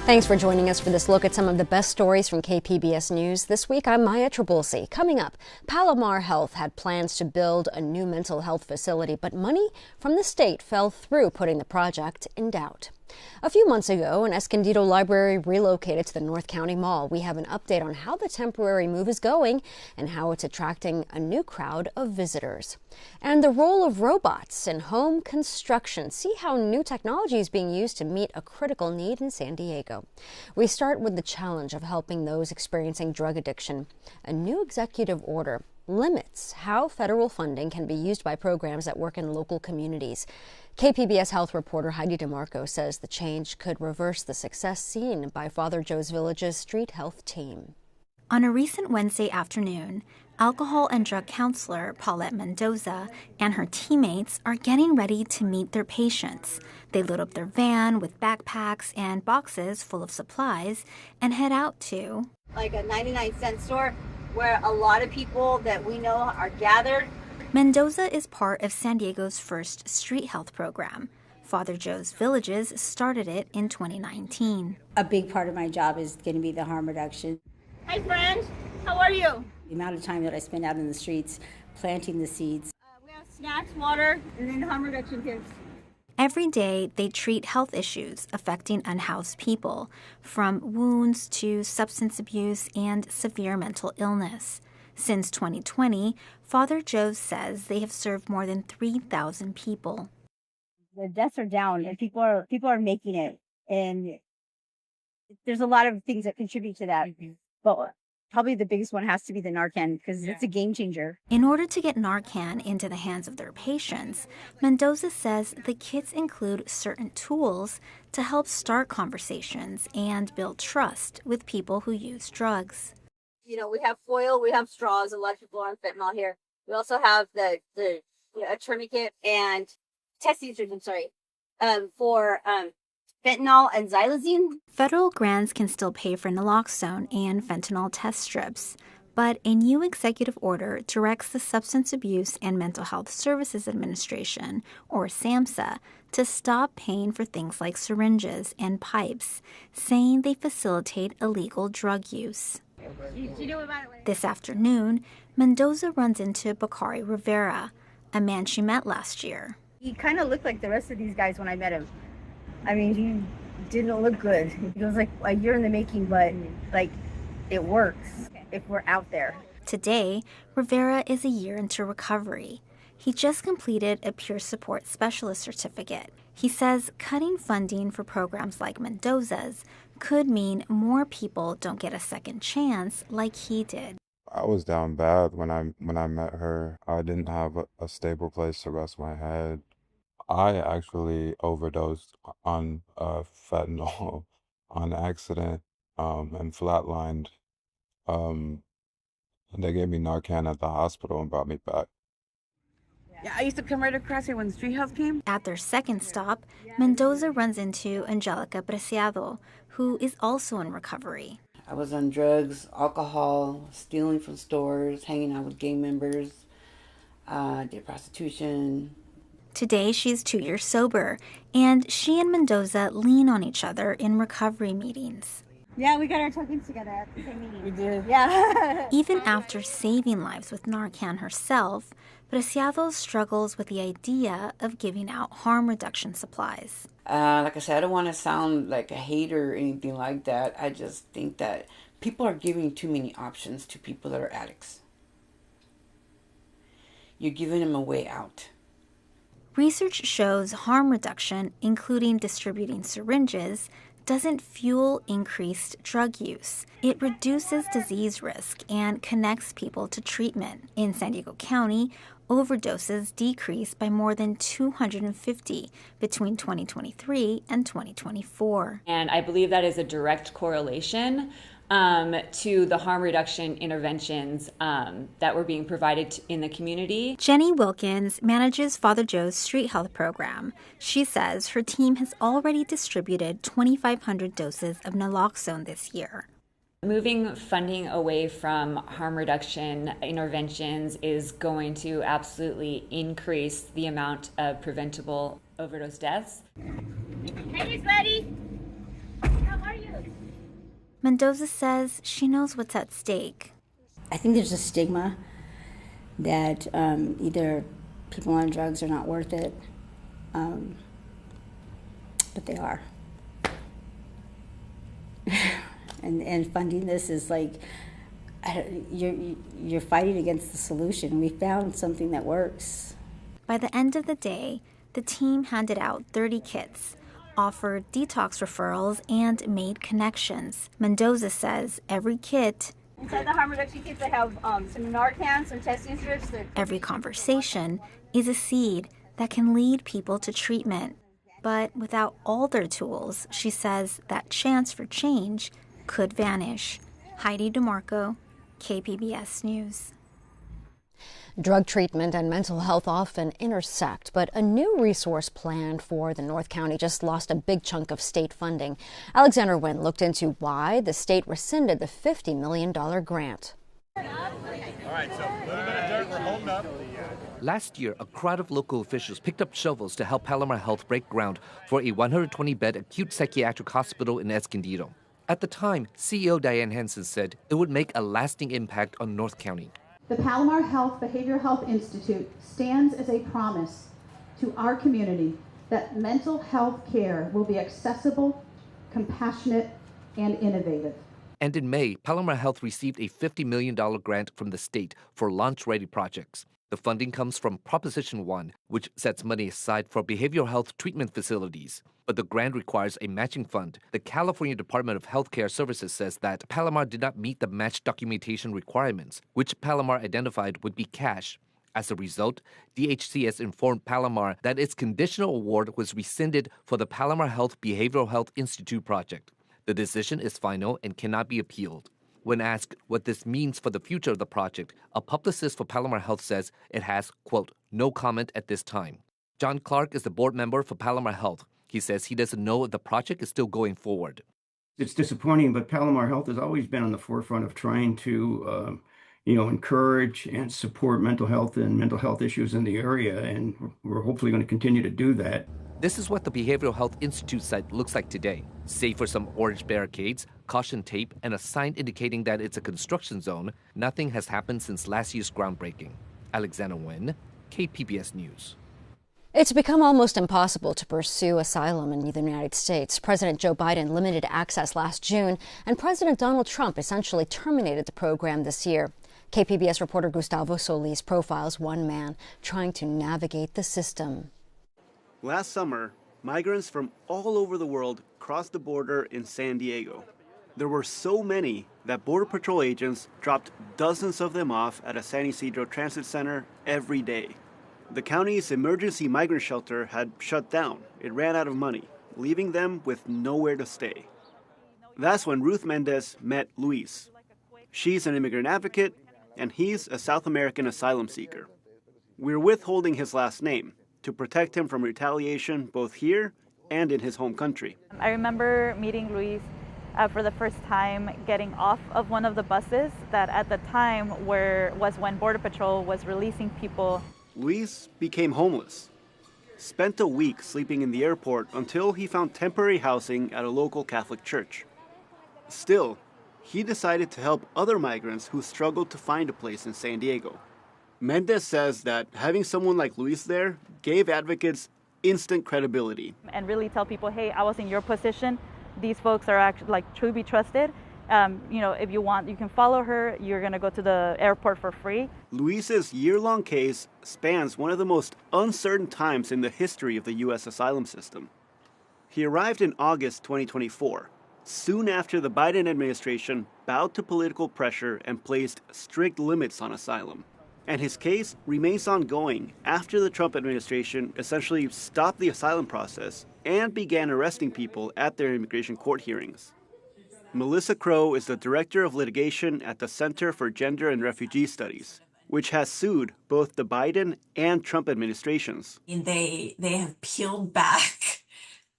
Thanks for joining us for this look at some of the best stories from KPBS News. This week, I'm Maya Trabulsi. Coming up, Palomar Health had plans to build a new mental health facility, but money from the state fell through, putting the project in doubt. A few months ago, an Escondido library relocated to the North County Mall. We have an update on how the temporary move is going and how it's attracting a new crowd of visitors. And the role of robots in home construction. See how new technology is being used to meet a critical need in San Diego. We start with the challenge of helping those experiencing drug addiction. A new executive order limits how federal funding can be used by programs that work in local communities. KPBS health reporter Heidi DeMarco says the change could reverse the success seen by Father Joe's Village's street health team. On a recent Wednesday afternoon, alcohol and drug counselor Paulette Mendoza and her teammates are getting ready to meet their patients. They load up their van with backpacks and boxes full of supplies and head out to like a 99-cent store where a lot of people that we know are gathered. Mendoza is part of San Diego's first street health program. Father Joe's Villages started it in 2019. A big part of my job is going to be the harm reduction. Hi, friends. How are you? The amount of time that I spend out in the streets planting the seeds. We have snacks, water, and then harm reduction tips. Every day, they treat health issues affecting unhoused people, from wounds to substance abuse and severe mental illness. Since 2020, Father Joe says they have served more than 3,000 people. The deaths are down, and people are making it, and there's a lot of things that contribute to that. But probably the biggest one has to be the Narcan, because it's a game changer. In order to get Narcan into the hands of their patients, Mendoza says the kits include certain tools to help start conversations and build trust with people who use drugs. You know, we have foil, we have straws. A lot of people are on fentanyl here. We also have a tourniquet and testing strips, for fentanyl and xylazine. Federal grants can still pay for naloxone and fentanyl test strips, but a new executive order directs the Substance Abuse and Mental Health Services Administration, or SAMHSA, to stop paying for things like syringes and pipes, saying they facilitate illegal drug use. This afternoon, Mendoza runs into Bakari Rivera, a man she met last year. He kind of looked like the rest of these guys when I met him. I mean, he didn't look good. It was like a year in the making, but like it works if we're out there. Today, Rivera is a year into recovery. He just completed a peer support specialist certificate. He says cutting funding for programs like Mendoza's could mean more people don't get a second chance like he did. I was down bad when I met her. I didn't have a stable place to rest my head. I actually overdosed on fentanyl on accident and flatlined. They gave me Narcan at the hospital and brought me back. Yeah, I used to come right across here when street health came. At their second stop, Mendoza runs into Angelica Preciado, who is also in recovery. I was on drugs, alcohol, stealing from stores, hanging out with gang members, did prostitution. Today, she's 2 years sober, and she and Mendoza lean on each other in recovery meetings. Yeah, we got our tokens together at the same meeting. We did. Yeah. Even after saving lives with Narcan herself, Preciado struggles with the idea of giving out harm reduction supplies. Like I said, I don't want to sound like a hater or anything like that. I just think that people are giving too many options to people that are addicts. You're giving them a way out. Research shows harm reduction, including distributing syringes, doesn't fuel increased drug use. It reduces disease risk and connects people to treatment. In San Diego County, overdoses decreased by more than 250 between 2023 and 2024. And I believe that is a direct correlation to the harm reduction interventions that were being provided in the community. Jenny Wilkins manages Father Joe's street health program. She says her team has already distributed 2,500 doses of naloxone this year. Moving funding away from harm reduction interventions is going to absolutely increase the amount of preventable overdose deaths. Hey, Miss Betty. How are you? Mendoza says she knows what's at stake. I think there's a stigma that either people on drugs are not worth it, but they are. and funding this is like, you're fighting against the solution. We found something that works. By the end of the day, the team handed out 30 kits, offered detox referrals, and made connections. Mendoza says every kit, inside the harm reduction kits, they have some Narcan, some testing strips. every conversation is a seed that can lead people to treatment. But without all their tools, she says that chance for change could vanish. Heidi DeMarco, KPBS News. Drug treatment and mental health often intersect, but a new resource plan for the North County just lost a big chunk of state funding. Alexander Nguyen looked into why the state rescinded the $50 million grant. All right, so a little bit of dirt, we're holding up. Last year, a crowd of local officials picked up shovels to help Palomar Health break ground for a 120-bed acute psychiatric hospital in Escondido. At the time, CEO Diane Hansen said it would make a lasting impact on North County. The Palomar Health Behavioral Health Institute stands as a promise to our community that mental health care will be accessible, compassionate, and innovative. And in May, Palomar Health received a $50 million grant from the state for launch-ready projects. The funding comes from Proposition 1, which sets money aside for behavioral health treatment facilities. But the grant requires a matching fund. The California Department of Healthcare Services says that Palomar did not meet the match documentation requirements, which Palomar identified would be cash. As a result, DHCS informed Palomar that its conditional award was rescinded for the Palomar Health Behavioral Health Institute project. The decision is final and cannot be appealed. When asked what this means for the future of the project, a publicist for Palomar Health says it has, quote, no comment at this time. John Clark is the board member for Palomar Health. He says he doesn't know if the project is still going forward. It's disappointing, but Palomar Health has always been on the forefront of trying to, encourage and support mental health and mental health issues in the area, and we're hopefully going to continue to do that. This is what the Behavioral Health Institute site looks like today. Save for some orange barricades, caution tape, and a sign indicating that it's a construction zone, nothing has happened since last year's groundbreaking. Alexander Nguyen, KPBS News. It's become almost impossible to pursue asylum in the United States. President Joe Biden limited access last June, and President Donald Trump essentially terminated the program this year. KPBS reporter Gustavo Solis profiles one man trying to navigate the system. Last summer, migrants from all over the world crossed the border in San Diego. There were so many that Border Patrol agents dropped dozens of them off at a San Ysidro Transit Center every day. The county's emergency migrant shelter had shut down. It ran out of money, leaving them with nowhere to stay. That's when Ruth Mendez met Luis. She's an immigrant advocate, and he's a South American asylum seeker. We're withholding his last name to protect him from retaliation both here and in his home country. I remember meeting Luis for the first time getting off of one of the buses that at the time was when Border Patrol was releasing people. Luis became homeless, spent a week sleeping in the airport until he found temporary housing at a local Catholic church. Still, he decided to help other migrants who struggled to find a place in San Diego. Mendez says that having someone like Luis there gave advocates instant credibility. And really tell people, hey, I was in your position. These folks are actually truly be trusted. If you want, you can follow her. You're going to go to the airport for free. Luis's year-long case spans one of the most uncertain times in the history of the U.S. asylum system. He arrived in August 2024, soon after the Biden administration bowed to political pressure and placed strict limits on asylum. And his case remains ongoing after the Trump administration essentially stopped the asylum process and began arresting people at their immigration court hearings. Melissa Crow is the director of litigation at the Center for Gender and Refugee Studies, which has sued both the Biden and Trump administrations. They have peeled back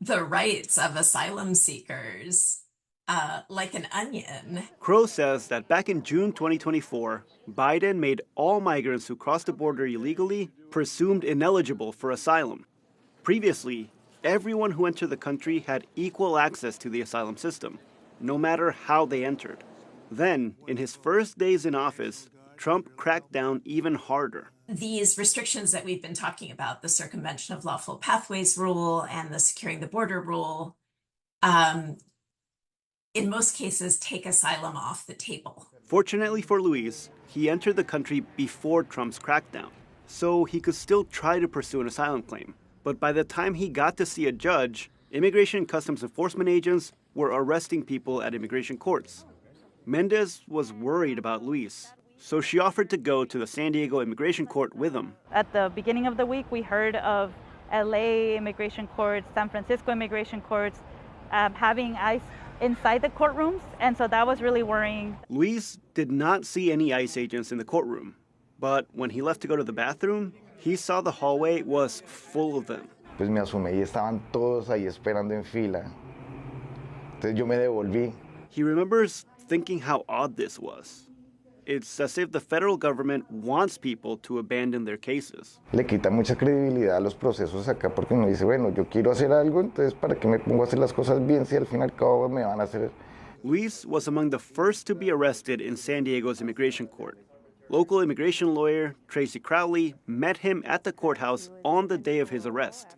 the rights of asylum seekers like an onion. Crow says that back in June 2024, Biden made all migrants who crossed the border illegally presumed ineligible for asylum. Previously, everyone who entered the country had equal access to the asylum system. no matter how they entered. Then, in his first days in office, Trump cracked down even harder. These restrictions that we've been talking about, the circumvention of lawful pathways rule and the securing the border rule, in most cases take asylum off the table. Fortunately for Luis, he entered the country before Trump's crackdown, so he could still try to pursue an asylum claim. But by the time he got to see a judge, Immigration and Customs Enforcement agents were arresting people at immigration courts. Mendez was worried about Luis, so she offered to go to the San Diego Immigration Court with him. At the beginning of the week, we heard of LA immigration courts, San Francisco immigration courts, having ICE inside the courtrooms, and so that was really worrying. Luis did not see any ICE agents in the courtroom, but when he left to go to the bathroom, he saw the hallway was full of them. Pues me asomé y estaban todos ahí esperando en fila. Entonces yo me devolví. He remembers thinking how odd this was. It's as if the federal government wants people to abandon their cases. Le quita mucha credibilidad a los procesos acá porque uno dice, bueno, yo quiero hacer algo, entonces ¿para qué me pongo a hacer las cosas bien si al fin y al cabo me van a hacer? Luis was among the first to be arrested in San Diego's immigration court. Local immigration lawyer Tracy Crowley met him at the courthouse on the day of his arrest.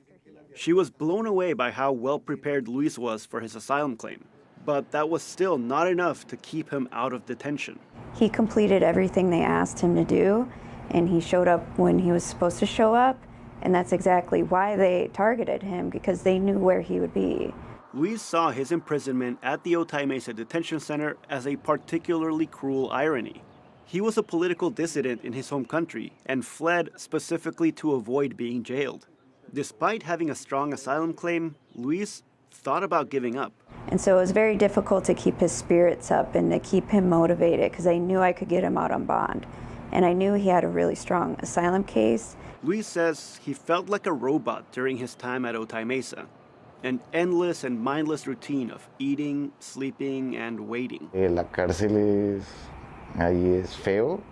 She was blown away by how well prepared Luis was for his asylum claim. But that was still not enough to keep him out of detention. He completed everything they asked him to do, and he showed up when he was supposed to show up, and that's exactly why they targeted him, because they knew where he would be. Luis saw his imprisonment at the Otay Mesa Detention Center as a particularly cruel irony. He was a political dissident in his home country and fled specifically to avoid being jailed. Despite having a strong asylum claim, Luis thought about giving up. And so it was very difficult to keep his spirits up and to keep him motivated because I knew I could get him out on bond. And I knew he had a really strong asylum case. Luis says he felt like a robot during his time at Otay Mesa. An endless and mindless routine of eating, sleeping, and waiting. La cárcel ahí es feo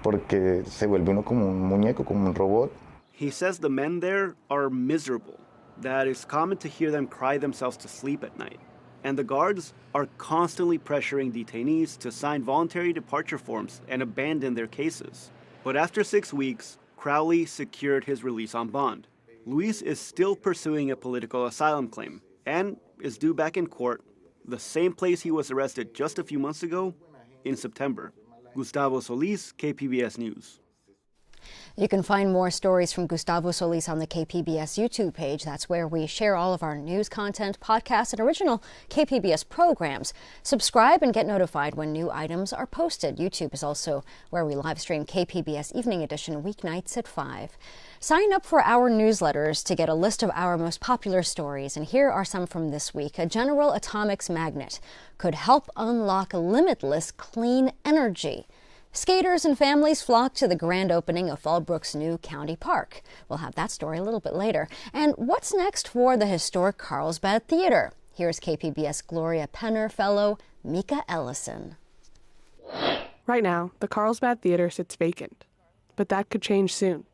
porque se vuelve uno como un muñeco, como un robot. He says the men there are miserable, that it's common to hear them cry themselves to sleep at night. And the guards are constantly pressuring detainees to sign voluntary departure forms and abandon their cases. But after 6 weeks, Crowley secured his release on bond. Luis is still pursuing a political asylum claim and is due back in court, the same place he was arrested just a few months ago, in September. Gustavo Solis, KPBS News. You can find more stories from Gustavo Solis on the KPBS YouTube page. That's where we share all of our news content, podcasts, and original KPBS programs. Subscribe and get notified when new items are posted. YouTube is also where we live stream KPBS Evening Edition weeknights at 5. Sign up for our newsletters to get a list of our most popular stories. And here are some from this week. A General Atomics magnet could help unlock limitless clean energy. Skaters and families flock to the grand opening of Fallbrook's new county park. We'll have that story a little bit later. And what's next for the historic Carlsbad Theater? Here's KPBS Gloria Penner fellow Mika Ellison. Right now, the Carlsbad Theater sits vacant, but that could change soon.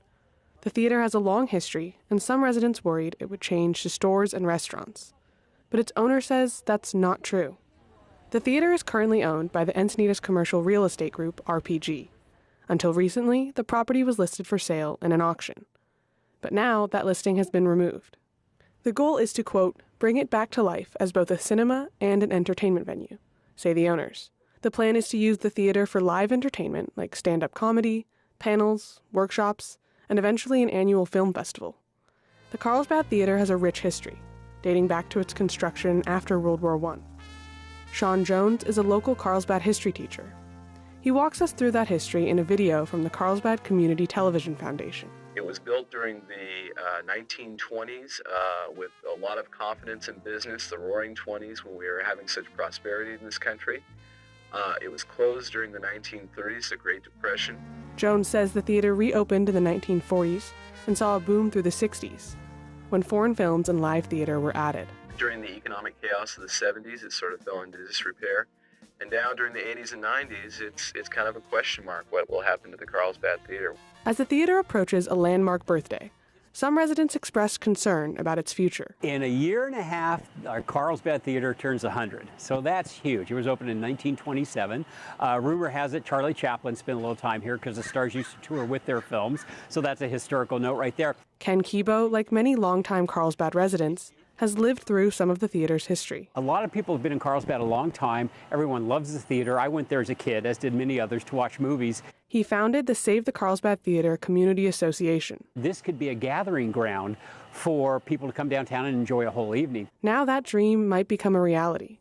The theater has a long history, and some residents worried it would change to stores and restaurants. But its owner says that's not true. The theater is currently owned by the Encinitas Commercial Real Estate Group, RPG. Until recently, the property was listed for sale in an auction. But now that listing has been removed. The goal is to, quote, bring it back to life as both a cinema and an entertainment venue, say the owners. The plan is to use the theater for live entertainment like stand-up comedy, panels, workshops, and eventually an annual film festival. The Carlsbad Theater has a rich history, dating back to its construction after World War I. Sean Jones is a local Carlsbad history teacher. He walks us through that history in a video from the Carlsbad Community Television Foundation. It was built during the 1920s with a lot of confidence in business, the roaring 20s when we were having such prosperity in this country. It was closed during the 1930s, the Great Depression. Jones says the theater reopened in the 1940s and saw a boom through the 60s, when foreign films and live theater were added. During the economic chaos of the 70s, it sort of fell into disrepair. And now during the 80s and 90s, it's kind of a question mark what will happen to the Carlsbad Theater. As the theater approaches a landmark birthday, Some residents expressed concern about its future. In a year and a half, our Carlsbad Theater turns 100. So that's huge. It was opened in 1927. Rumor has it Charlie Chaplin spent a little time here because the stars used to tour with their films. So that's a historical note right there. Ken Kibo, like many longtime Carlsbad residents, has lived through some of the theater's history. A lot of people have been in Carlsbad a long time. Everyone loves the theater. I went there as a kid, as did many others, to watch movies. He founded the Save the Carlsbad Theater Community Association. This could be a gathering ground for people to come downtown and enjoy a whole evening. Now that dream might become a reality,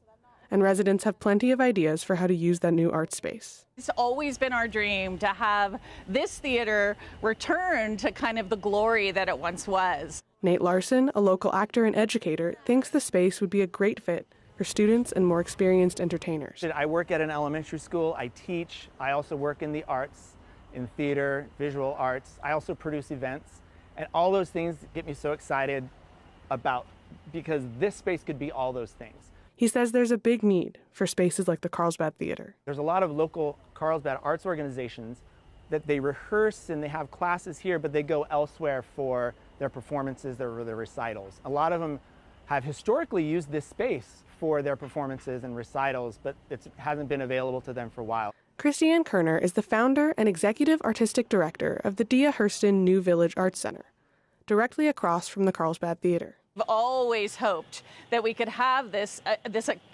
and residents have plenty of ideas for how to use that new art space. It's always been our dream to have this theater return to kind of the glory that it once was. Nate Larson, a local actor and educator, thinks the space would be a great fit for students and more experienced entertainers. I work at an elementary school. I teach. I also work in the arts, in theater, visual arts. I also produce events. And all those things get me so excited because this space could be all those things. He says there's a big need for spaces like the Carlsbad Theater. There's a lot of local Carlsbad arts organizations that they rehearse and they have classes here, but they go elsewhere for their performances, their recitals. A lot of them have historically used this space for their performances and recitals, but it hasn't been available to them for a while. Christiane Kerner is the founder and executive artistic director of the Dia Hurston New Village Arts Center, directly across from the Carlsbad Theater. I've always hoped that we could have this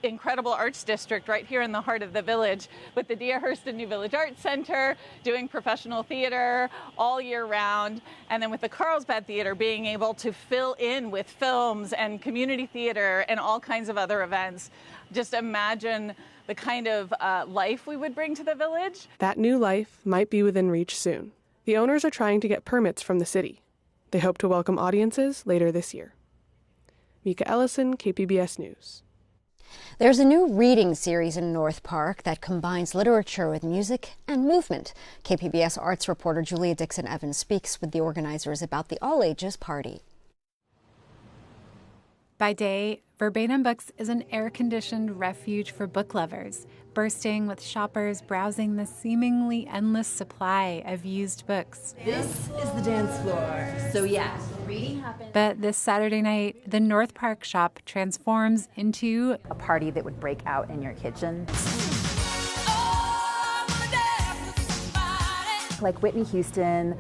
incredible arts district right here in the heart of the village with the Dia Hurston New Village Arts Center doing professional theater all year round, and then with the Carlsbad Theater being able to fill in with films and community theater and all kinds of other events. Just imagine the kind of life we would bring to the village. That new life might be within reach soon. The owners are trying to get permits from the city. They hope to welcome audiences later this year. Mika Ellison, KPBS News. There's a new reading series in North Park that combines literature with music and movement. KPBS arts reporter Julia Dixon-Evans speaks with the organizers about the all-ages party. By day, Verbatim Books is an air-conditioned refuge for book lovers, bursting with shoppers browsing the seemingly endless supply of used books. This is the dance floor, so yeah, reading happens. But this Saturday night, the North Park shop transforms into a party that would break out in your kitchen. Like Whitney Houston,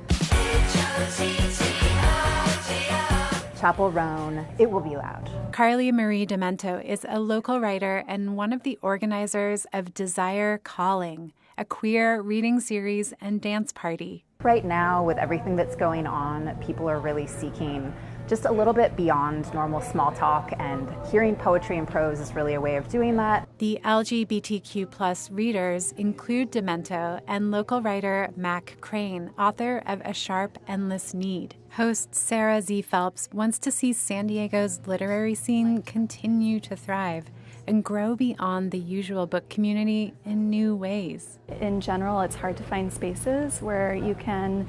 Chapel Roan, it will be loud. Carly Marie Demento is a local writer and one of the organizers of Desire Calling, a queer reading series and dance party. Right now, with everything that's going on, people are really seeking just a little bit beyond normal small talk, and hearing poetry and prose is really a way of doing that. The LGBTQ+ readers include Demento and local writer Mac Crane, author of A Sharp Endless Need. Host Sarah Z. Phelps wants to see San Diego's literary scene continue to thrive and grow beyond the usual book community in new ways. In general, it's hard to find spaces where you can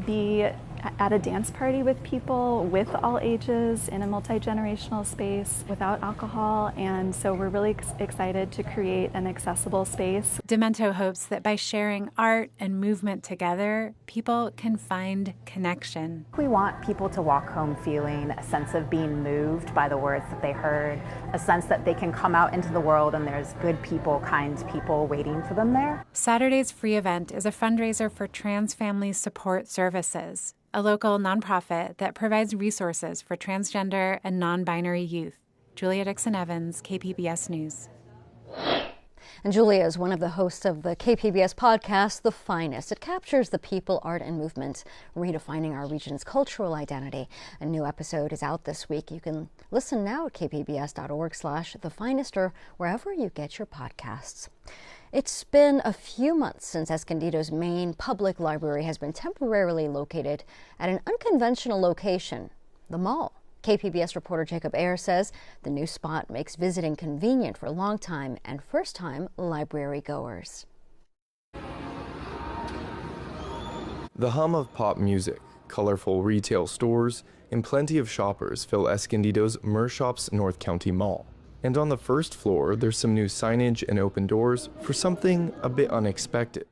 be at a dance party with people with all ages in a multi-generational space without alcohol, and so we're really excited to create an accessible space. Demento hopes that by sharing art and movement together, people can find connection. We want people to walk home feeling a sense of being moved by the words that they heard, a sense that they can come out into the world and there's good people, kind people waiting for them there. Saturday's free event is a fundraiser for Trans Family Support Services, a local nonprofit that provides resources for transgender and non-binary youth. Julia Dixon-Evans, KPBS News. And Julia is one of the hosts of the KPBS podcast, The Finest. It captures the people, art, and movement, redefining our region's cultural identity. A new episode is out this week. You can listen now at kpbs.org/thefinest or wherever you get your podcasts. It's been a few months since Escondido's main public library has been temporarily located at an unconventional location, the mall. KPBS reporter Jacob Ayer says the new spot makes visiting convenient for longtime and first-time library goers. The hum of pop music, colorful retail stores, and plenty of shoppers fill Escondido's Mershop's North County Mall. And on the first floor, there's some new signage and open doors for something a bit unexpected.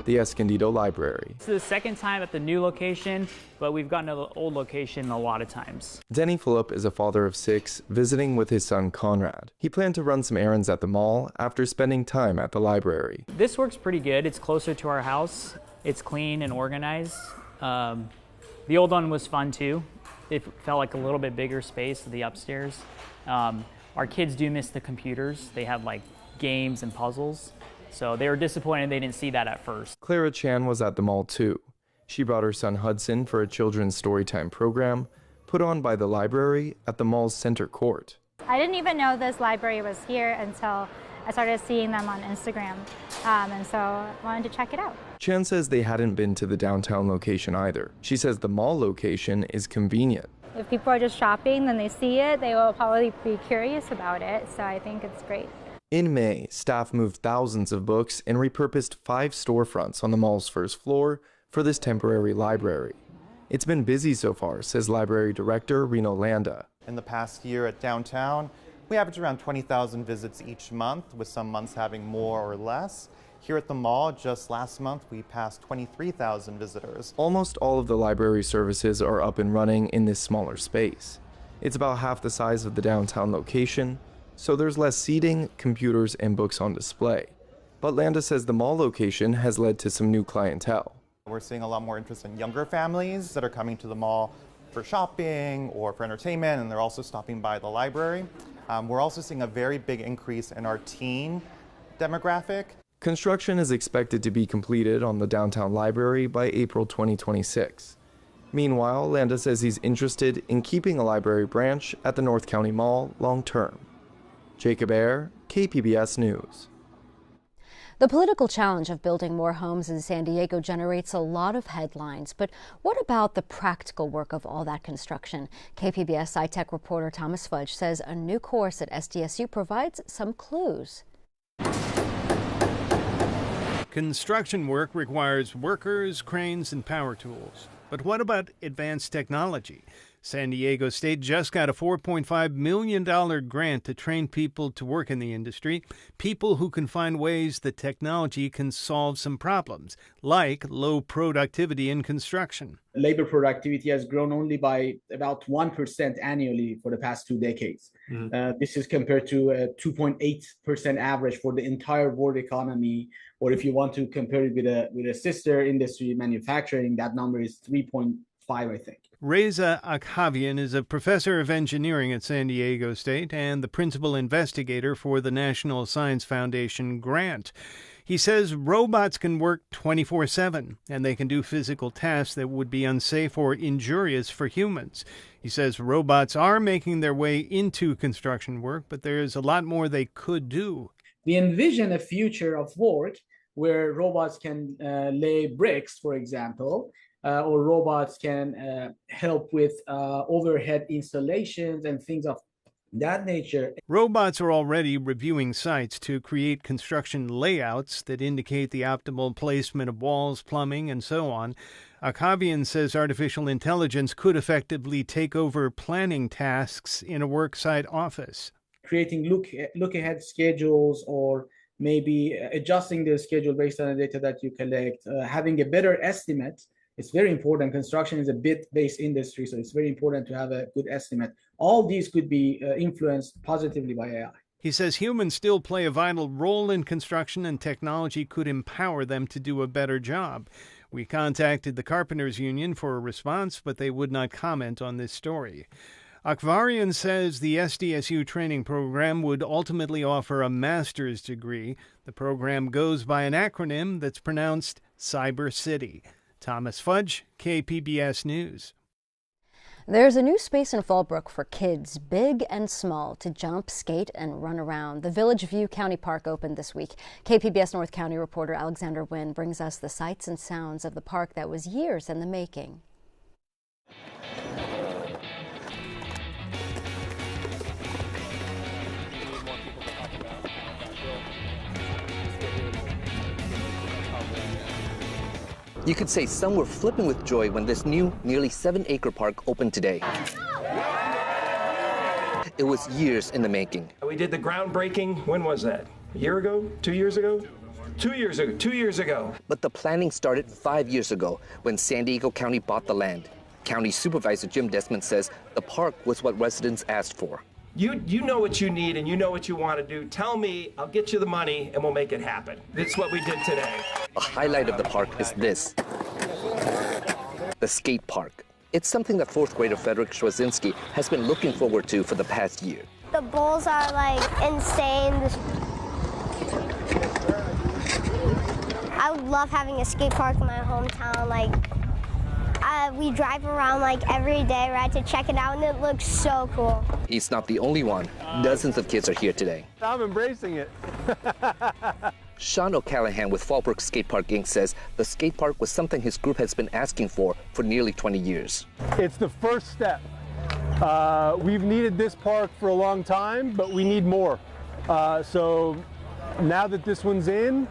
the Escondido Library. This is the second time at the new location, but we've gotten to the old location a lot of times. Denny Phillip is a father of 6 visiting with his son Conrad. He planned to run some errands at the mall after spending time at the library. This works pretty good. It's closer to our house. It's clean and organized. The old one was fun too. It felt like a little bit bigger space, the upstairs. Our kids do miss the computers. They have like games and puzzles. So they were disappointed they didn't see that at first. Clara Chan was at the mall too. She brought her son Hudson for a children's storytime program put on by the library at the mall's center court. I didn't even know this library was here until I started seeing them on Instagram, and so I wanted to check it out. Chan says they hadn't been to the downtown location either. She says the mall location is convenient. If people are just shopping, then they see it, they will probably be curious about it, so I think it's great. In May, staff moved thousands of books and repurposed 5 storefronts on the mall's first floor for this temporary library. It's been busy so far, says library director Reno Landa. In the past year at downtown, we average around 20,000 visits each month, with some months having more or less. Here at the mall, just last month, we passed 23,000 visitors. Almost all of the library services are up and running in this smaller space. It's about half the size of the downtown location, so there's less seating, computers, and books on display. But Landa says the mall location has led to some new clientele. We're seeing a lot more interest in younger families that are coming to the mall for shopping or for entertainment, and they're also stopping by the library. We're also seeing a very big increase in our teen demographic. Construction is expected to be completed on the downtown library by April 2026. Meanwhile, Landa says he's interested in keeping a library branch at the North County Mall long term. Jacob Ayer, KPBS News. The political challenge of building more homes in San Diego generates a lot of headlines, but what about the practical work of all that construction? KPBS iTech reporter Thomas Fudge says a new course at SDSU provides some clues. Construction work requires workers, cranes, and power tools. But what about advanced technology? San Diego State just got a $4.5 million grant to train people to work in the industry, people who can find ways that technology can solve some problems, like low productivity in construction. Labor productivity has grown only by about 1% annually for the past 2 decades. This is compared to a 2.8% average for the entire world economy. Or if you want to compare it with a sister industry, manufacturing, that number is 3.5, I think. Reza Akhavian is a professor of engineering at San Diego State and the principal investigator for the National Science Foundation grant. He says robots can work 24/7, and they can do physical tasks that would be unsafe or injurious for humans. He says robots are making their way into construction work, but there's a lot more they could do. We envision a future of work where robots can lay bricks, for example, or robots can help with overhead installations and things of that nature. Robots are already reviewing sites to create construction layouts that indicate the optimal placement of walls, plumbing, and so on. Akhavian says artificial intelligence could effectively take over planning tasks in a worksite office. Creating look-ahead schedules, or maybe adjusting the schedule based on the data that you collect, having a better estimate. It's very important. Construction is a bid-based industry, so it's very important to have a good estimate. All these could be influenced positively by AI. He says humans still play a vital role in construction, and technology could empower them to do a better job. We contacted the Carpenters Union for a response, but they would not comment on this story. Akhavian says the SDSU training program would ultimately offer a master's degree. The program goes by an acronym that's pronounced Cyber City. Thomas Fudge, KPBS News. There's a new space in Fallbrook for kids, big and small, to jump, skate, and run around. The Village View County Park opened this week. KPBS North County reporter Alexander Wynn brings us the sights and sounds of the park that was years in the making. You could say some were flipping with joy when this new, nearly 7-acre park opened today. It was years in the making. We did the groundbreaking, when was that? A year ago? 2 years ago? 2 years ago. But the planning started 5 years ago when San Diego County bought the land. County Supervisor Jim Desmond says the park was what residents asked for. You know what you need and you know what you want to do. Tell me, I'll get you the money and we'll make it happen. That's what we did today. A highlight of the park is this, the skate park. It's something that fourth grader Frederick Schwazinski has been looking forward to for the past year. The bowls are like insane. I would love having a skate park in my hometown. We drive around like every day, right, to check it out, and it looks so cool. He's not the only one. Dozens of kids are here today. I'm embracing it. Sean O'Callahan with Fallbrook Skate Park Inc. says the skate park was something his group has been asking for nearly 20 years. It's the first step. We've needed this park for a long time, but we need more. So now that this one's in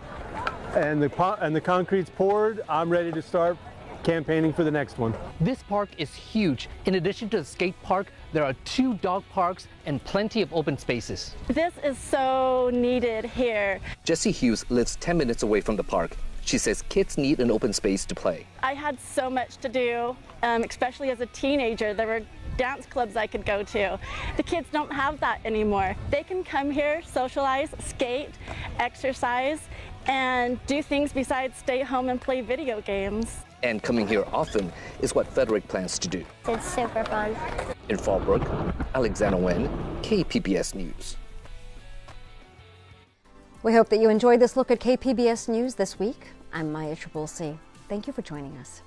and the concrete's poured, I'm ready to start campaigning for the next one. This park is huge. In addition to the skate park, there are 2 dog parks and plenty of open spaces. This is so needed here. Jessie Hughes lives 10 minutes away from the park. She says kids need an open space to play. I had so much to do, especially as a teenager. There were dance clubs I could go to. The kids don't have that anymore. They can come here, socialize, skate, exercise, and do things besides stay home and play video games. And coming here often is what Frederick plans to do. It's super fun. In Fallbrook, Alexander Nguyen, KPBS News. We hope that you enjoyed this look at KPBS News this week. I'm Maya Trabulsi. Thank you for joining us.